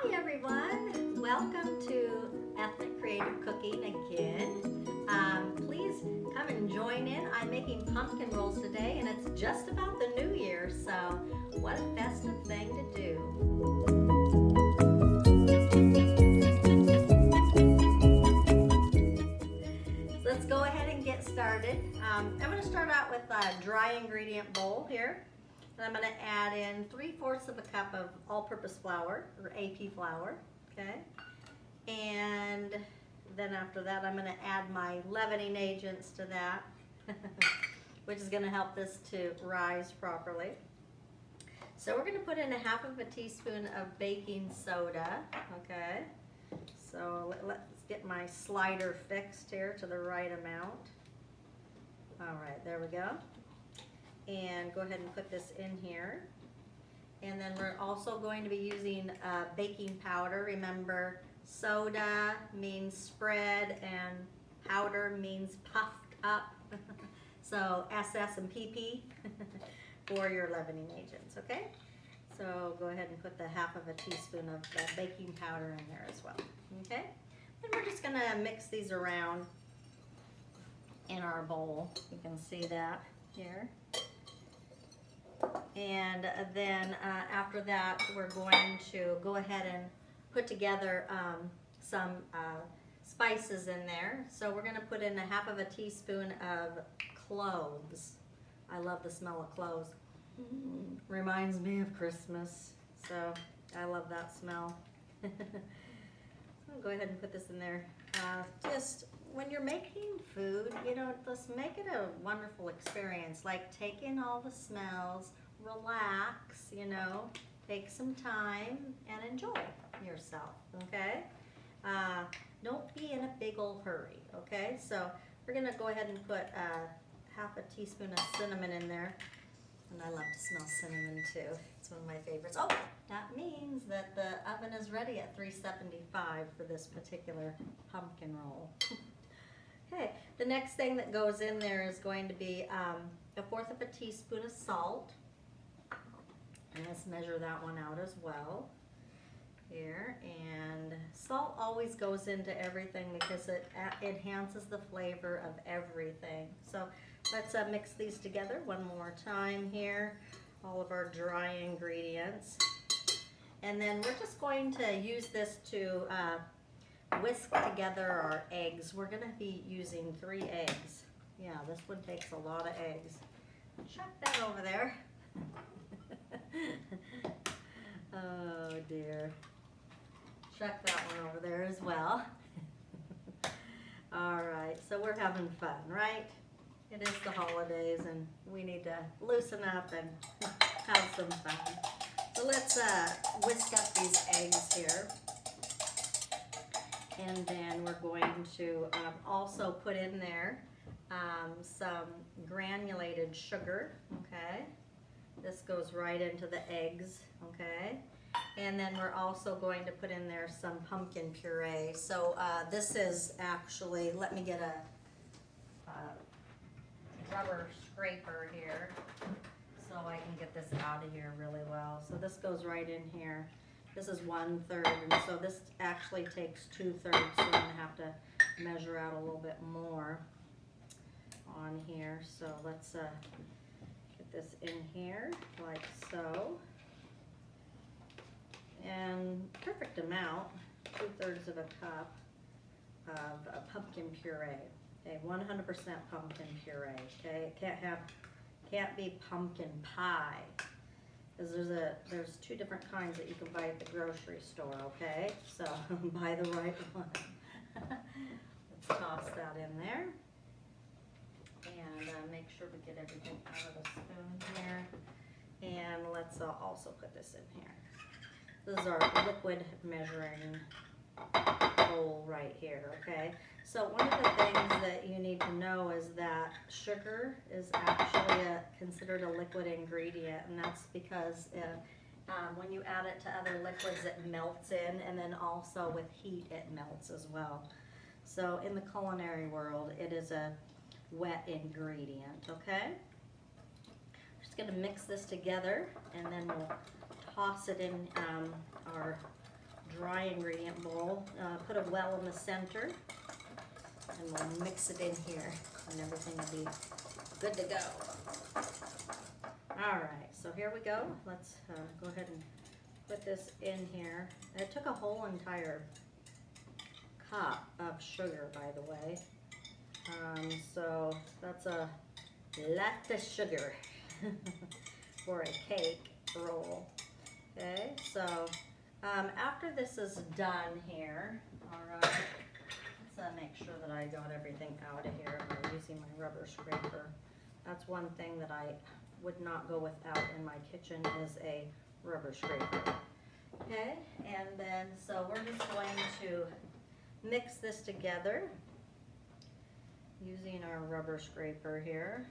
Hi everyone, welcome to Ethnic Creative Cooking again. Please come and join in. I'm making pumpkin rolls today and it's just about the new year, so what a festive thing to do. So let's go ahead and get started. I'm going to start out with a dry ingredient bowl here. And I'm going to add in 3/4 of a cup of all-purpose flour, or AP flour, okay? And then after that, I'm going to add my leavening agents to that, which is going to help this to rise properly. So we're going to put in 1/2 teaspoon of baking soda, okay? So let's get my slider fixed here to the right amount. All right, there we go. And go ahead and put this in here. And then we're also going to be using baking powder. Remember, soda means spread and powder means puffed up. So SS and PP for your leavening agents, okay? So go ahead and put the 1/2 teaspoon of baking powder in there as well, okay? And we're just gonna mix these around in our bowl. You can see that here. And then after that, we're going to go ahead and put together some spices in there. So we're going to put in 1/2 teaspoon of cloves. I love the smell of cloves. Reminds me of Christmas. So I love that smell. So I'll go ahead and put this in there. Just when you're making food, you know, just make it a wonderful experience. Like take in all the smells, relax, you know, take some time and enjoy yourself, okay? Don't be in a big old hurry, okay? So we're gonna go ahead and put 1/2 teaspoon of cinnamon in there. And I love to smell cinnamon too. It's one of my favorites. Oh, that means that the oven is ready at 375 for this particular pumpkin roll. Okay, the next thing that goes in there is going to be 1/4 teaspoon of salt. And let's measure that one out as well here. And salt always goes into everything because it enhances the flavor of everything. So let's mix these together one more time here, all of our dry ingredients. And then we're just going to use this to whisk together our eggs. We're going to be using 3 eggs. Yeah, this one takes a lot of eggs. Chuck that over there. Oh dear. Chuck that one over there as well. All right, so we're having fun, right? It is the holidays and we need to loosen up and have some fun. So let's whisk up these eggs here. And then we're going to also put in there some granulated sugar, okay? This goes right into the eggs, okay? And then we're also going to put in there some pumpkin puree. So this is actually, let me get a rubber scraper here so I can get this out of here really well. So this goes right in here. This is 1/3, and so this actually takes 2/3, so I'm gonna have to measure out a little bit more on here. So let's get this in here like so. And perfect amount, 2/3 of a cup of pumpkin puree. Okay, 100% pumpkin puree. Okay, it can't be pumpkin pie. Because there's 2 different kinds that you can buy at the grocery store, okay? So buy the right one. Let's toss that in there. And make sure we get everything out of the spoon here. And let's also put this in here. This is our liquid measuring bowl right here, okay? So one of the things that you need to know is that sugar is actually considered a liquid ingredient, and that's because when you add it to other liquids, it melts in, and then also with heat, it melts as well. So in the culinary world, it is a wet ingredient, okay? Just gonna mix this together, and then we'll toss it in our dry ingredient bowl. Put a well in the center, and we'll mix it in here, and everything will be good to go. All right, so here we go. Let's go ahead and put this in here. It took a whole entire cup of sugar, by the way. So that's a lot of sugar for a cake roll. Okay, so after this is done here, all right, let's make sure that I got everything out of here by using my rubber scraper. That's one thing that I would not go without in my kitchen is a rubber scraper. Okay, and then so we're just going to mix this together using our rubber scraper here.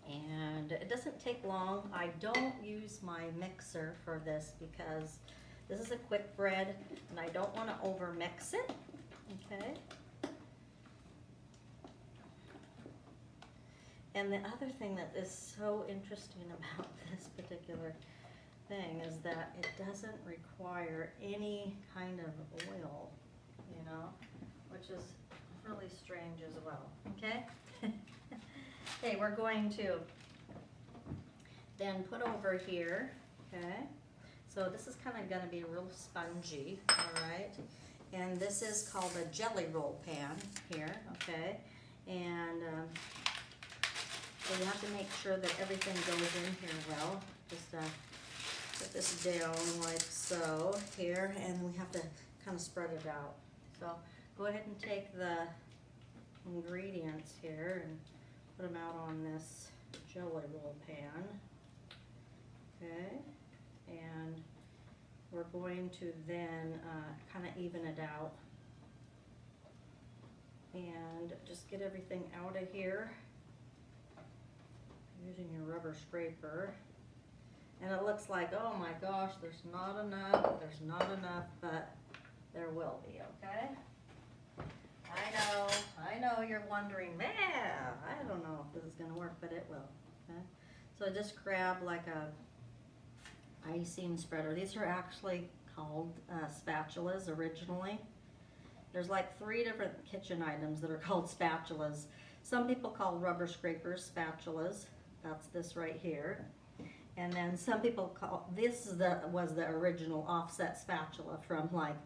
And it doesn't take long. I don't use my mixer for this because this is a quick bread and I don't want to over mix it. Okay. And the other thing that is so interesting about this particular thing is that it doesn't require any kind of oil, you know, which is really strange as well. Okay. Okay, we're going to then put over here, okay? So this is kind of going to be real spongy, all right? And this is called a jelly roll pan here, okay? And so you have to make sure that everything goes in here well. Just put this down like so here, and we have to kind of spread it out. So go ahead and take the ingredients here and put them out on this jelly roll pan, okay, and we're going to then kind of even it out and just get everything out of here using your rubber scraper. And it looks like, oh my gosh, there's not enough, but there will be, okay? I know you're wondering, man, I don't know if this is going to work, but it will. Okay? So just grab like a icing spreader. These are actually called spatulas originally. There's like 3 different kitchen items that are called spatulas. Some people call rubber scrapers spatulas. That's this right here. And then some people call, was the original offset spatula from like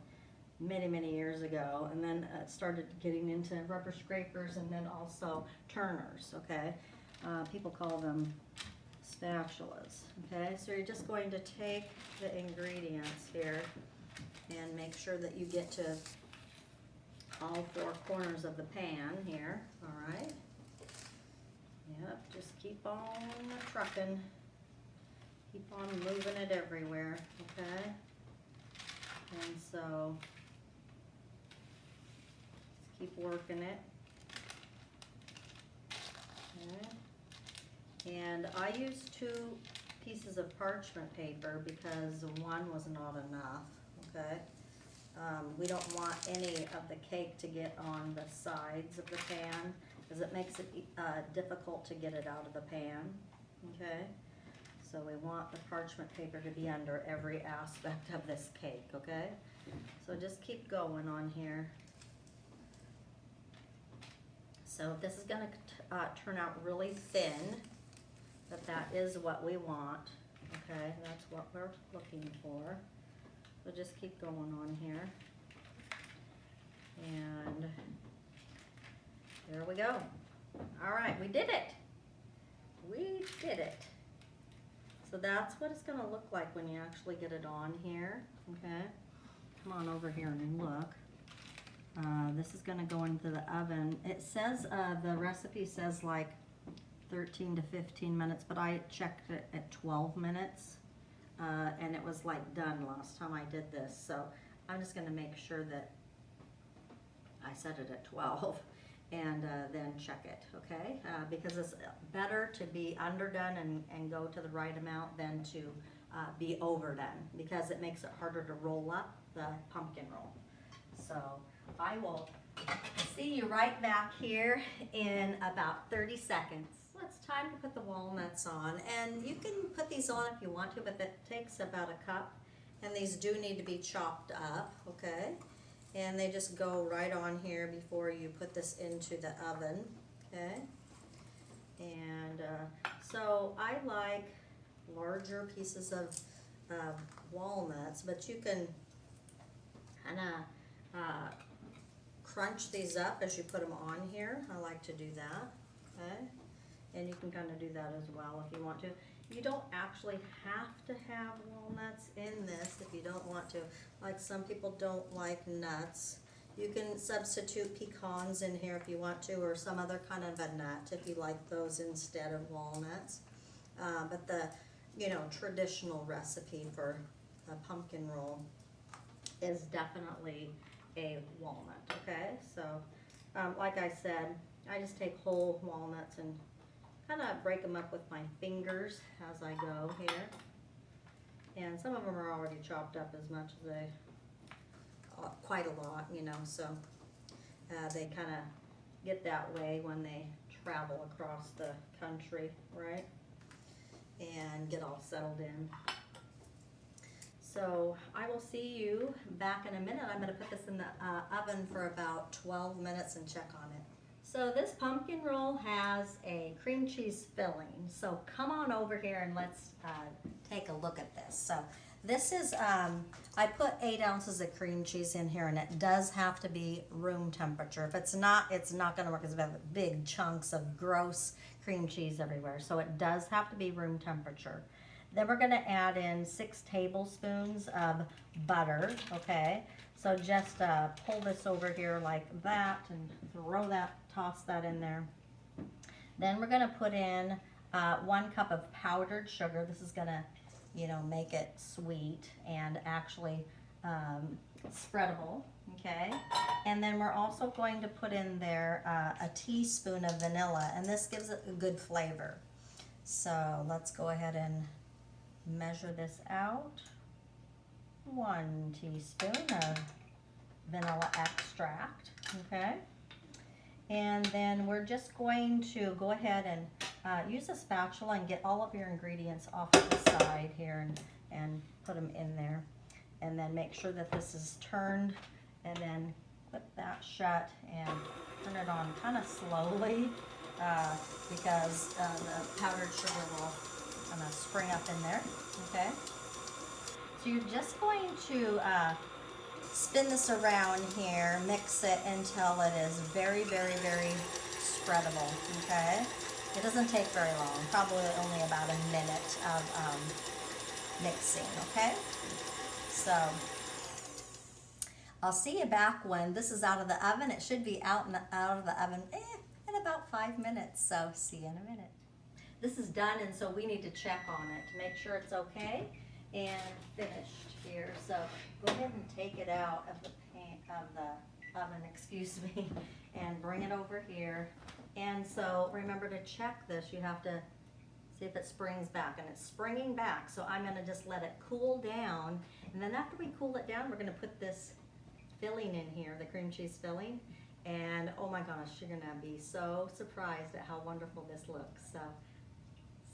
many years ago, and then started getting into rubber scrapers and then also turners, okay? People call them spatulas, okay? So you're just going to take the ingredients here and make sure that you get to all 4 corners of the pan here, all right? Yep, just keep on trucking. Keep on moving it everywhere, okay? And so keep working it. Okay. And I used 2 pieces of parchment paper because 1 was not enough, okay? We don't want any of the cake to get on the sides of the pan because it makes it difficult to get it out of the pan, okay? So we want the parchment paper to be under every aspect of this cake, okay? So just keep going on here. So this is gonna turn out really thin, but that is what we want, okay? That's what we're looking for. So just keep going on here. And there we go. All right, we did it. We did it. So that's what it's gonna look like when you actually get it on here, okay? Come on over here and look. This is gonna go into the oven. It says, the recipe says like 13 to 15 minutes, but I checked it at 12 minutes. And it was like done last time I did this. So I'm just gonna make sure that I set it at 12 and then check it, okay? Because it's better to be underdone and go to the right amount than to be overdone, because it makes it harder to roll up the pumpkin roll. So I will see you right back here in about 30 seconds. So it's time to put the walnuts on, and you can put these on if you want to, but that takes about a cup, and these do need to be chopped up, okay? And they just go right on here before you put this into the oven, okay? And so I like larger pieces of walnuts, but you can kind of crunch these up as you put them on here. I like to do that, okay? And you can kind of do that as well if you want to. You don't actually have to have walnuts in this if you don't want to. Like some people don't like nuts. You can substitute pecans in here if you want to, or some other kind of a nut if you like those instead of walnuts. But the, you know, traditional recipe for a pumpkin roll is definitely a walnut, okay? So, like I said, I just take whole walnuts and kind of break them up with my fingers as I go here. And some of them are already chopped up as much as they, quite a lot, you know, so they kind of get that way when they travel across the country, right? And get all settled in. So I will see you back in a minute. I'm going to put this in the oven for about 12 minutes and check on it. So this pumpkin roll has a cream cheese filling. So come on over here and let's take a look at this. So this is, I put 8 ounces of cream cheese in here, and it does have to be room temperature. If it's not going to work, because we have big chunks of gross cream cheese everywhere. So it does have to be room temperature. Then we're going to add in 6 tablespoons of butter, okay? So just pull this over here like that and toss that in there. Then we're going to put in 1 cup of powdered sugar. This is going to, you know, make it sweet and actually spreadable, okay? And then we're also going to put in there a teaspoon of vanilla, and this gives it a good flavor. So let's go ahead and measure this out. 1 teaspoon of vanilla extract, okay? And then we're just going to go ahead and use a spatula and get all of your ingredients off of the side here and put them in there. And then make sure that this is turned, and then put that shut and turn it on kind of slowly because the powdered sugar will kind of spring up in there, okay? So you're just going to spin this around here, mix it until it is very, very, very spreadable, okay? It doesn't take very long, probably only about a minute of mixing, okay? So I'll see you back when this is out of the oven. It should be out of the oven in about 5 minutes, so see you in a minute. This is done, and so we need to check on it to make sure it's okay and finished here. So go ahead and take it out of the oven, excuse me, and bring it over here. And so remember to check this. You have to see if it springs back, and it's springing back. So I'm going to just let it cool down, and then after we cool it down, we're going to put this filling in here, the cream cheese filling. And oh my gosh, you're going to be so surprised at how wonderful this looks. So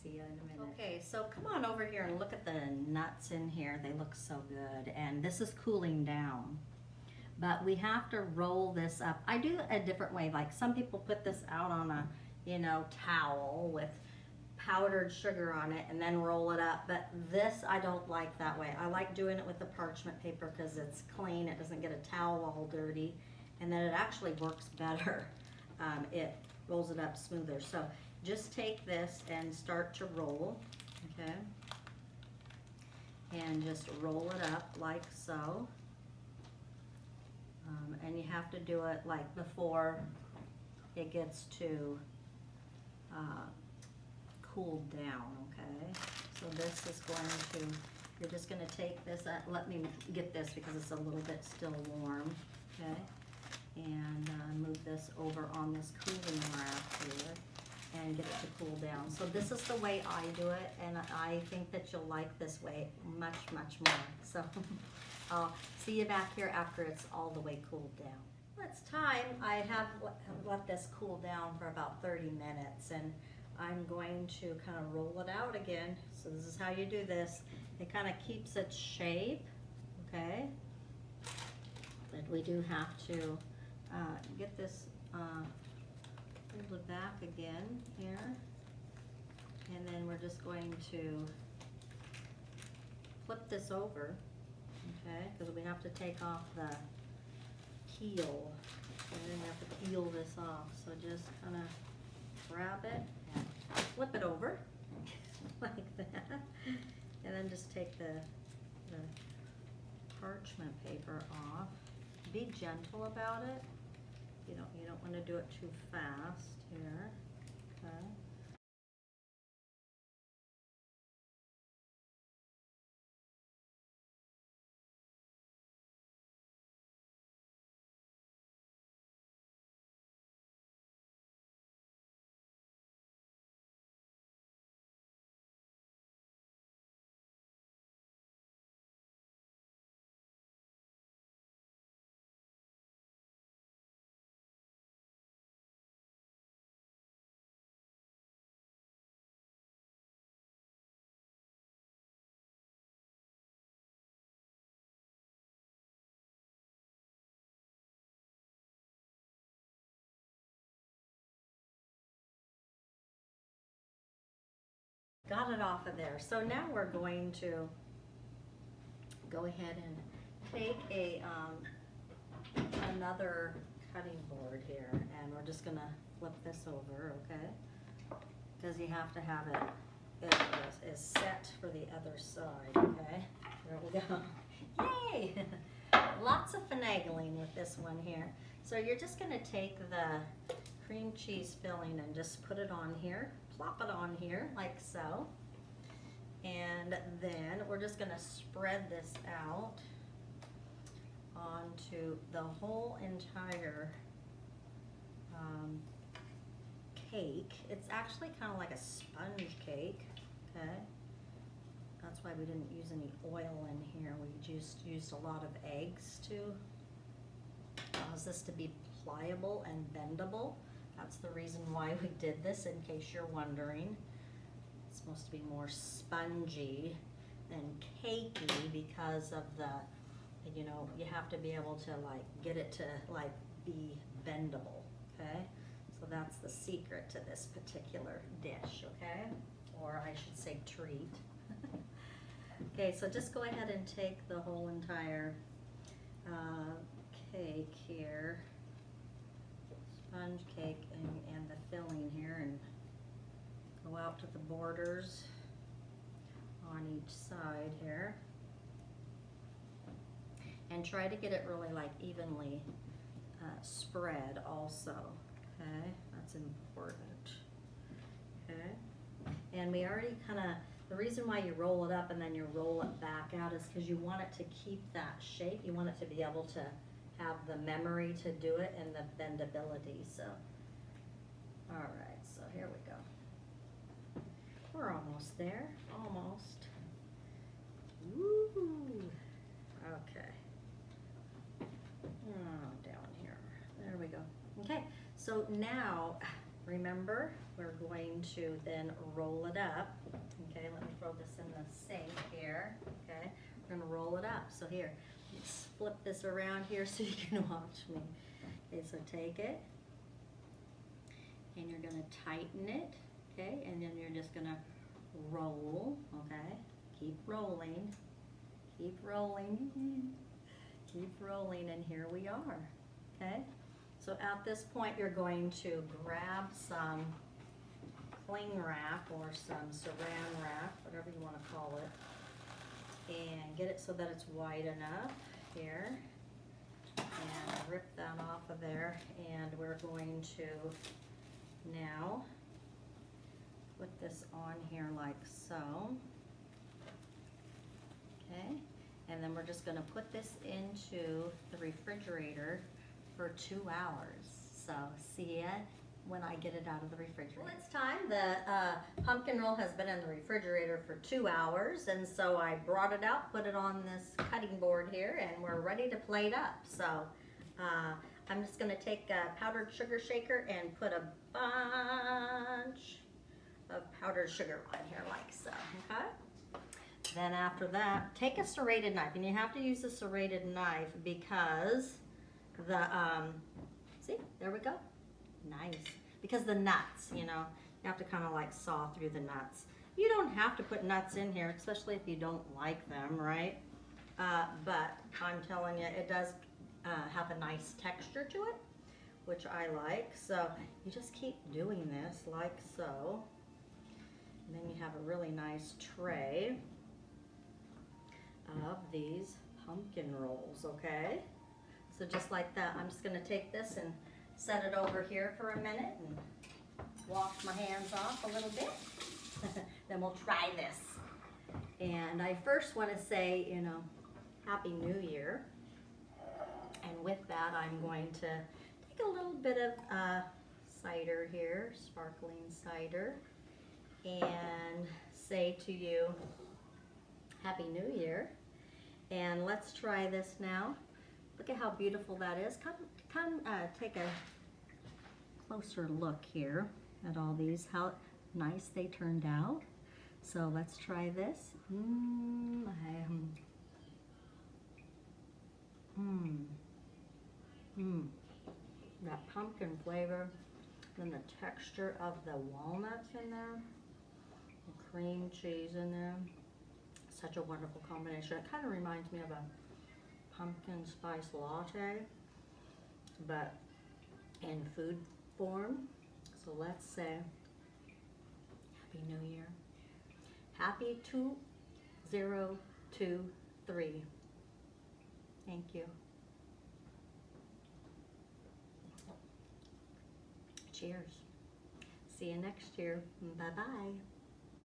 see you in a minute. Okay, so come on over here and look at the nuts in here. They look so good, and this is cooling down. But we have to roll this up. I do a different way. Like some people put this out on a, you know, towel with powdered sugar on it and then roll it up. But this, I don't like that way. I like doing it with the parchment paper because it's clean. It doesn't get a towel all dirty, and then it actually works better. It rolls it up smoother. So just take this and start to roll, okay? And just roll it up like so. And you have to do it like before it gets to cool down, okay? So this is going to, you're just going to take this, let me get this because it's a little bit still warm, okay? And move this over on this cooling rack here and get it to cool down. So this is the way I do it, and I think that you'll like this way much, much more. So I'll see you back here after it's all the way cooled down. Well, it's time. I have let this cool down for about 30 minutes, and I'm going to kind of roll it out again. So this is how you do this. It kind of keeps its shape, okay? But we do have to get this folded back again here. And then we're just going to flip this over, okay? Because we have to take off the peel. And then we have to peel this off. So just kind of grab it and flip it over like that. And then just take the parchment paper off. Be gentle about it. You don't want to do it too fast here. Okay. Got it off of there. So now we're going to go ahead and take another cutting board here, and we're just gonna flip this over, okay? Because you have to have it is set for the other side, okay? There we go. Yay! Lots of finagling with this one here. So you're just gonna take the cream cheese filling and just put it on here. Plop it on here like so, and then we're just going to spread this out onto the whole entire cake. It's actually kind of like a sponge cake, okay? That's why we didn't use any oil in here. We just used a lot of eggs to cause this to be pliable and bendable. That's the reason why we did this, in case you're wondering. It's supposed to be more spongy than cakey because of the, you know, you have to be able to like get it to like be bendable, okay? So that's the secret to this particular dish, okay? Or I should say treat. Okay, so just go ahead and take the whole entire cake here, sponge cake, and the filling here, and go out to the borders on each side here, and try to get it really like evenly spread also, okay? That's important, okay? And we already kind of, the reason why you roll it up and then you roll it back out is because you want it to keep that shape. You want it to be able to have the memory to do it and the bendability. So, all right, so here we go. We're almost there, almost. Woo! Okay. Oh, down here. There we go. Okay, so now, remember, we're going to then roll it up. Okay, let me throw this in the sink here. Okay, we're gonna roll it up. So here, let's flip this around here so you can watch me. Okay, so take it, and you're gonna tighten it. Okay, and then you're just gonna roll. Okay, keep rolling, keep rolling, keep rolling, and here we are. Okay, so at this point, you're going to grab some cling wrap or some saran wrap, whatever you want to call it, and get it so that it's wide enough here, and rip that off of there, and we're going to now put this on here like so, okay, and then we're just going to put this into the refrigerator for 2 hours. So see ya when I get it out of the refrigerator. Well, it's time. The pumpkin roll has been in the refrigerator for 2 hours, and so I brought it out, put it on this cutting board here, and we're ready to plate up. So I'm just gonna take a powdered sugar shaker and put a bunch of powdered sugar on here like so, okay? Then after that, take a serrated knife, and you have to use a serrated knife because the, see, there we go, nice. Because the nuts, you know, you have to kind of like saw through the nuts. You don't have to put nuts in here, especially if you don't like them, right? But I'm telling you, it does have a nice texture to it, which I like. So you just keep doing this like so. And then you have a really nice tray of these pumpkin rolls, okay? So just like that, I'm just gonna take this and set it over here for a minute and wash my hands off a little bit. Then we'll try this. And I first want to say, you know, Happy New Year. And with that, I'm going to take a little bit of cider here, sparkling cider, and say to you, Happy New Year. And let's try this now. Look at how beautiful that is. Come take a closer look here at all these, how nice they turned out. So let's try this. That pumpkin flavor, then the texture of the walnuts in there, the cream cheese in there. Such a wonderful combination. It kind of reminds me of a pumpkin spice latte, but in food form. So let's say Happy New Year. Happy 2023. Thank you. Cheers. See you next year. Bye-bye.